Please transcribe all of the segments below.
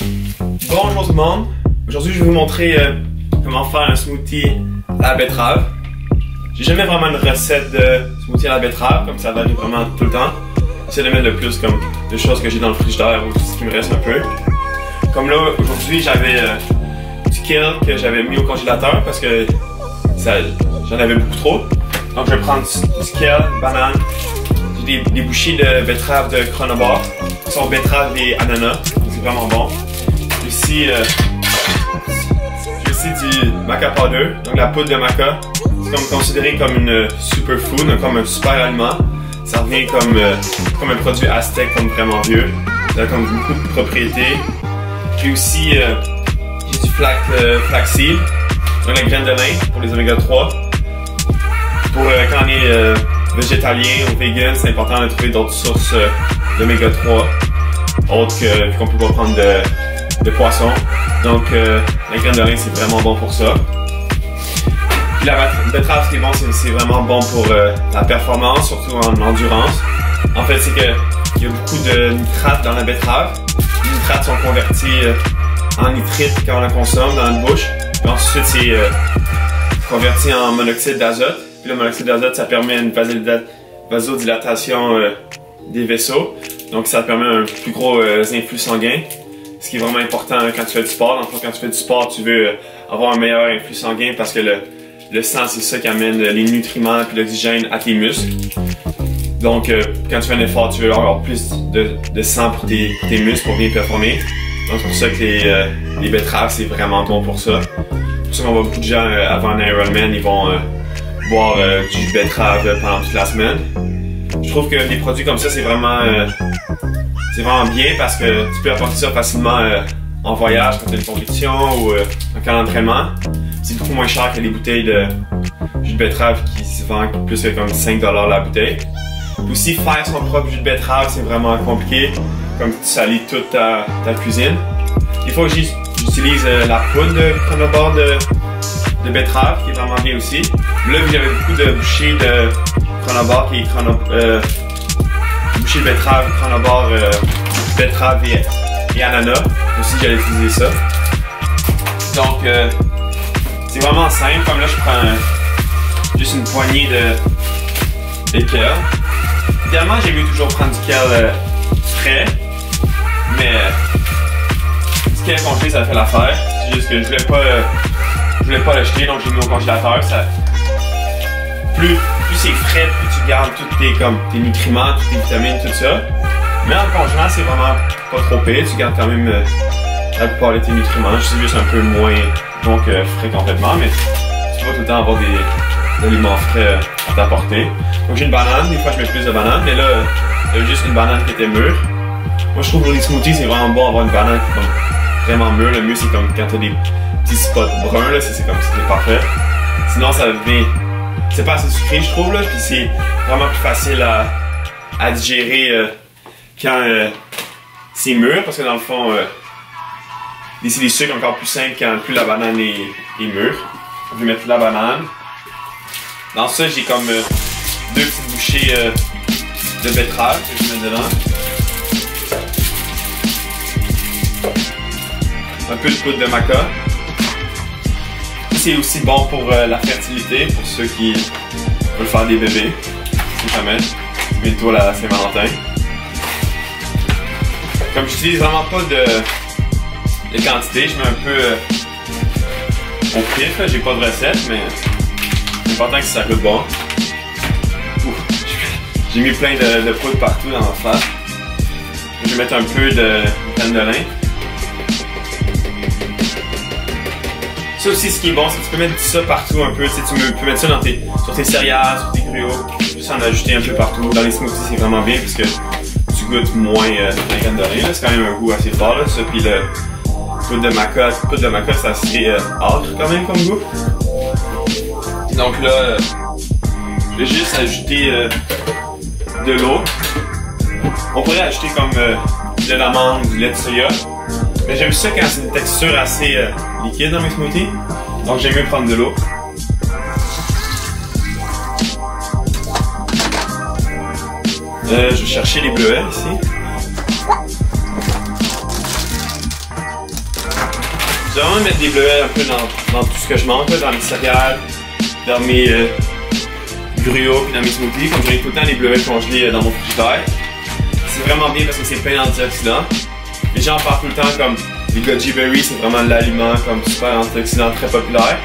Bonjour tout le monde, aujourd'hui je vais vous montrer comment faire un smoothie à la betterave. J'ai jamais vraiment une recette de smoothie à la betterave, comme ça varie vraiment tout le temps. J'essaie de mettre le plus comme de choses que j'ai dans le frigidaire ou ce qui me reste un peu. Comme là, aujourd'hui j'avais du kale que j'avais mis au congélateur parce que j'en avais beaucoup trop. Donc je vais prendre du kale, banane, j'ai des bouchées de betterave de Chronobar, qui sont betterave et ananas, c'est vraiment bon. J'ai aussi du maca powder, donc la poudre de maca. C'est considéré comme une superfood, comme un super aliment. Ça revient comme un produit aztèque, comme vraiment vieux. Ça a comme beaucoup de propriétés. J'ai aussi j'ai du flaxseed, donc la graine de lin pour les oméga 3. Pour quand on est végétalien ou vegan, c'est important de trouver d'autres sources d'oméga 3, autres que vu qu'on peut pas prendre de poisson. Donc la graine de lin c'est vraiment bon pour ça. Puis la betterave, ce qui est bon, c'est vraiment bon pour la performance, surtout en endurance. En fait, c'est qu'il y a beaucoup de nitrates dans la betterave. Les nitrates sont convertis en nitrite quand on la consomme dans la bouche. Puis ensuite, c'est converti en monoxyde d'azote. Puis le monoxyde d'azote, ça permet une vasodilatation des vaisseaux. Donc ça permet un plus gros influx sanguin. Ce qui est vraiment important quand tu fais du sport. Donc quand tu fais du sport, tu veux avoir un meilleur influx sanguin parce que le sang, c'est ça qui amène les nutriments et l'oxygène à tes muscles. Donc, quand tu fais un effort, tu veux avoir plus de sang pour tes muscles pour bien performer. Donc, c'est pour ça que les betteraves, c'est vraiment bon pour ça. C'est pour ça qu'on voit beaucoup de gens avant un Ironman, ils vont boire du jus de betterave pendant toute la semaine. Je trouve que des produits comme ça, c'est vraiment bien parce que tu peux apporter ça facilement en voyage, quand tu as une compétition ou en cas d'entraînement. C'est beaucoup moins cher que les bouteilles de jus de betterave qui se vendent plus que comme 5$ la bouteille. Aussi, faire son propre jus de betterave, c'est vraiment compliqué, comme tu salis toute ta cuisine. Des fois, j'utilise la poudre de Chronobar de betterave, qui est vraiment bien aussi. Là, j'avais beaucoup de bouchées de Chronobar, qui est bouchées de betterave, Chronobar, betterave et ananas. Aussi, j'allais utiliser ça. Donc, c'est vraiment simple, comme là je prends juste une poignée de kale. Idéalement j'ai mieux toujours prendre du kale frais, mais du kale congelé ça fait l'affaire. C'est juste que je voulais pas l'acheter donc j'ai mis au congélateur. Plus c'est frais, plus tu gardes tous tes nutriments, toutes tes vitamines, tout ça. Mais en congelant c'est vraiment pas trop pire, tu gardes quand même la plupart de tes nutriments, c'est juste un peu moins frais complètement, mais tu vas tout le temps avoir des aliments frais à t'apporter. Donc j'ai une banane, des fois je mets plus de bananes, mais là, il y avait juste une banane qui était mûre. Moi je trouve pour les smoothies, c'est vraiment bon d'avoir une banane qui est vraiment mûre. Le mieux c'est comme quand tu as des petits spots bruns, là, c'est parfait. Sinon ça devient, c'est pas assez sucré je trouve, là, puis c'est vraiment plus facile à digérer quand c'est mûr, parce que dans le fond, c'est des sucres encore plus simples quand plus la banane est mûre. Je vais mettre la banane. Dans ça, j'ai comme deux petites bouchées de betterave que je mets dedans. Un peu de poudre de maca. C'est aussi bon pour la fertilité, pour ceux qui veulent faire des bébés. Si jamais. Bientôt la Saint-Valentin. Comme j'utilise vraiment pas de quantité, je mets un peu au pif, j'ai pas de recette, mais c'est important que ça goûte bon. J'ai mis plein de poudre partout dans ma face. Je vais mettre un peu de graine de lin. Ça aussi, ce qui est bon, c'est que tu peux mettre ça partout un peu. Tu peux mettre ça sur tes céréales, sur tes gruaux, juste en ajouter un peu partout. Dans les smoothies, c'est vraiment bien parce que tu goûtes moins la graine de lin. C'est quand même un goût assez fort, là, ça. Puis le poudre de maca, c'est assez âcre quand même comme goût. Donc là, je vais juste ajouter de l'eau. On pourrait ajouter comme du lait d'amande, du lait de soya. Mais j'aime ça quand c'est une texture assez liquide dans mes smoothies. Donc j'aime mieux prendre de l'eau. Je vais chercher les bleuets ici. Je vais vraiment mettre des bleuets un peu dans tout ce que je mange, là, dans mes céréales, dans mes gruaux puis dans mes smoothies. Comme j'ai tout le temps des bleuets congelés dans mon frigidaire. C'est vraiment bien parce que c'est plein d'antioxydants. Les gens parlent tout le temps comme les goji berries, c'est vraiment l'aliment comme super antioxydant très populaire.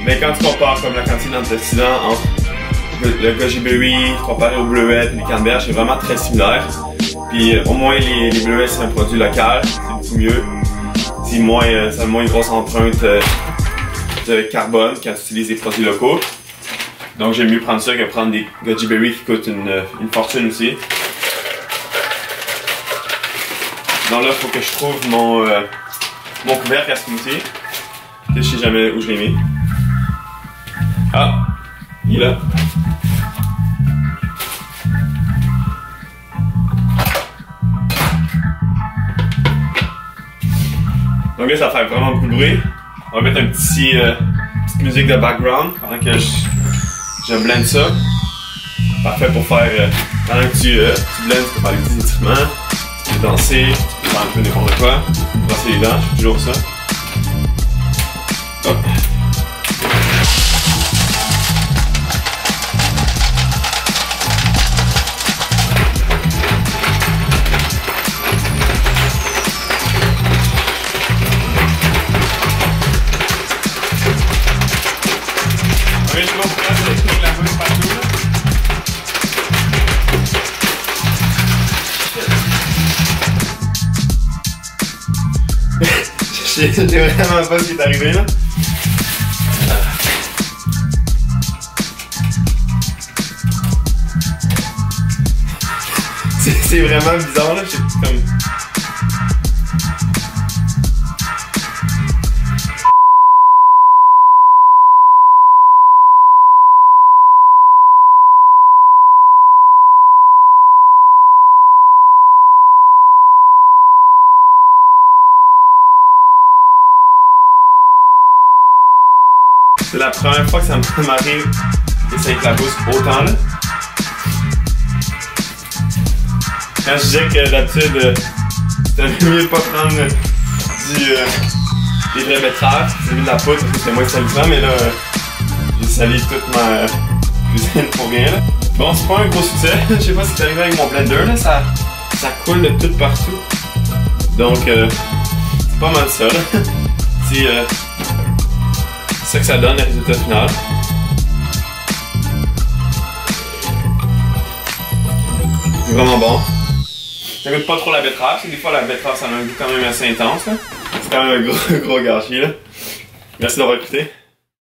Mais quand tu compares comme la quantité d'antioxydants entre le goji berry comparé aux bleuets et les canneberges, c'est vraiment très similaire. Puis au moins les bleuets c'est un produit local, c'est beaucoup mieux. C'est moins, ça a moins une grosse empreinte de carbone quand tu utilises des produits locaux. Donc j'aime mieux prendre ça que prendre des goji berries qui coûtent une fortune aussi. Donc là, il faut que je trouve mon couvercle à smoothie. Je sais jamais où je l'ai mis. Ah, il est là. Donc là, ça fait vraiment beaucoup de bruit. On va mettre une petite musique de background pendant que je blende ça. Parfait pour faire, pendant que tu blendes, tu peux faire des petits étirements, tu peux danser, tu peux faire un peu n'importe quoi, brosser les dents, je fais toujours ça. Hop. Je sais vraiment pas ce qui est arrivé là. C'est vraiment bizarre là, je sais comme... C'est la première fois que ça m'arrive d'essayer avec la bouche autant là. Quand je disais que d'habitude c'était mieux de pas prendre des vraies betteraves, j'ai mis de la poudre parce que c'est moins salissant, mais là j'ai sali toute ma cuisine pour rien là. Bon, c'est pas un gros succès, je sais pas si c'est arrivé avec mon blender là, ça coule de tout partout. Donc c'est pas mal ça là. C'est ça que ça donne le résultat final. C'est vraiment bon. Ça goûte pas trop la betterave, des fois la betterave ça a un goût quand même assez intense là. C'est quand même un gros gâchis là. Merci d'avoir écouté.